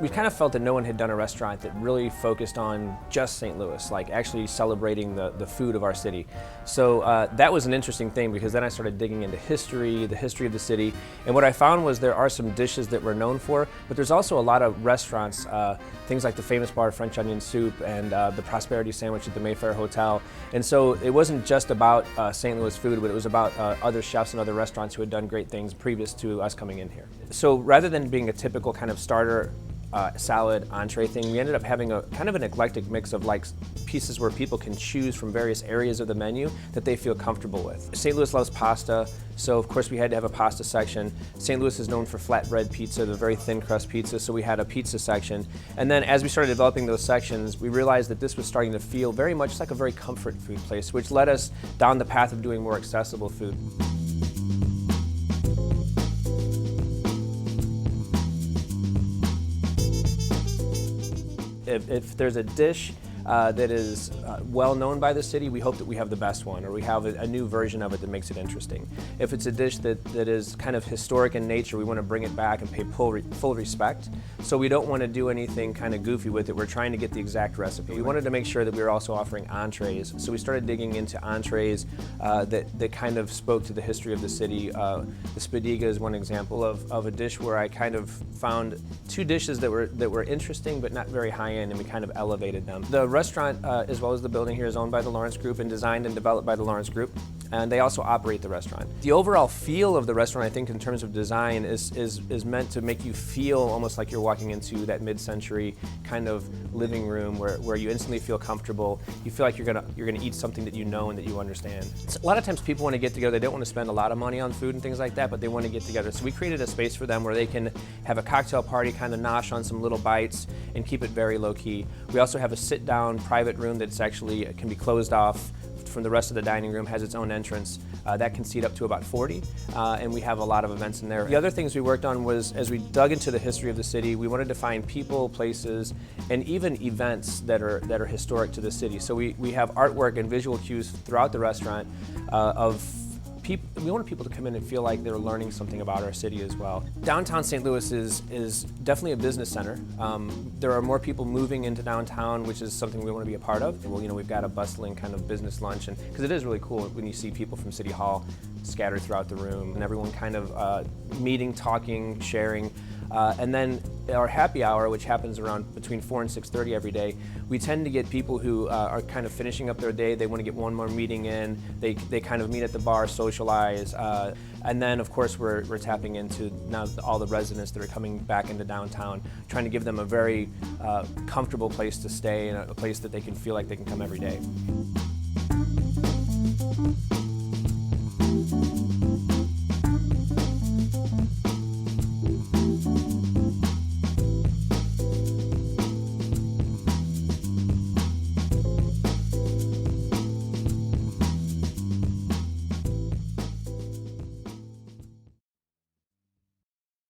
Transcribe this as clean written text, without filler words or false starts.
We kind of felt that no one had done a restaurant that really focused on just St. Louis, like actually celebrating the food of our city. So that was an interesting thing, because then I started digging into history, the history of the city, and what I found was there are some dishes that we're known for, but there's also a lot of restaurants, things like the famous bar French Onion Soup and the Prosperity Sandwich at the Mayfair Hotel. And so it wasn't just about St. Louis food, but it was about other chefs and other restaurants who had done great things previous to us coming in here. So rather than being a typical kind of starter salad entree thing, we ended up having a kind of an eclectic mix of like pieces where people can choose from various areas of the menu that they feel comfortable with. St. Louis loves pasta, so of course we had to have a pasta section. St. Louis is known for flatbread pizza, the very thin crust pizza, so we had a pizza section. And then as we started developing those sections, we realized that this was starting to feel very much like a very comfort food place, which led us down the path of doing more accessible food. If there's a dish that is well known by the city, we hope that we have the best one, or we have a new version of it that makes it interesting. If it's a dish that is kind of historic in nature, we want to bring it back and pay full respect. So we don't want to do anything kind of goofy with it. We're trying to get the exact recipe. We wanted to make sure that we were also offering entrees, so we started digging into entrees that kind of spoke to the history of the city. The Spadiga is one example of a dish where I kind of found two dishes that were interesting but not very high end, and we kind of elevated them. The restaurant, as well as the building here, is owned by the Lawrence Group and designed and developed by the Lawrence Group, and they also operate the restaurant. The overall feel of the restaurant, I think, in terms of design is meant to make you feel almost like you're walking into that mid-century kind of living room where you instantly feel comfortable. You feel like you're gonna eat something that you know and that you understand. So a lot of times people want to get together, they don't want to spend a lot of money on food and things like that, but they want to get together. So we created a space for them where they can have a cocktail party, kind of nosh on some little bites and keep it very low key. We also have a sit-down private room that's actually can be closed off from the rest of the dining room, has its own entrance. That can seat up to about 40, and we have a lot of events in there. The other things we worked on was, as we dug into the history of the city, we wanted to find people, places, and even events that are historic to the city. So we have artwork and visual cues throughout the restaurant of people. We wanted people to come in and feel like they're learning something about our city as well. Downtown St. Louis is definitely a business center. There are more people moving into downtown, which is something we want to be a part of. Well, we've got a bustling kind of business lunch, and because it is really cool when you see people from City Hall scattered throughout the room, and everyone kind of meeting, talking, sharing. And then our happy hour, which happens around between 4 and 6:30 every day, we tend to get people who are kind of finishing up their day. They want to get one more meeting in. They kind of meet at the bar, socialize, and then of course we're tapping into now all the residents that are coming back into downtown, trying to give them a very comfortable place to stay and a place that they can feel like they can come every day.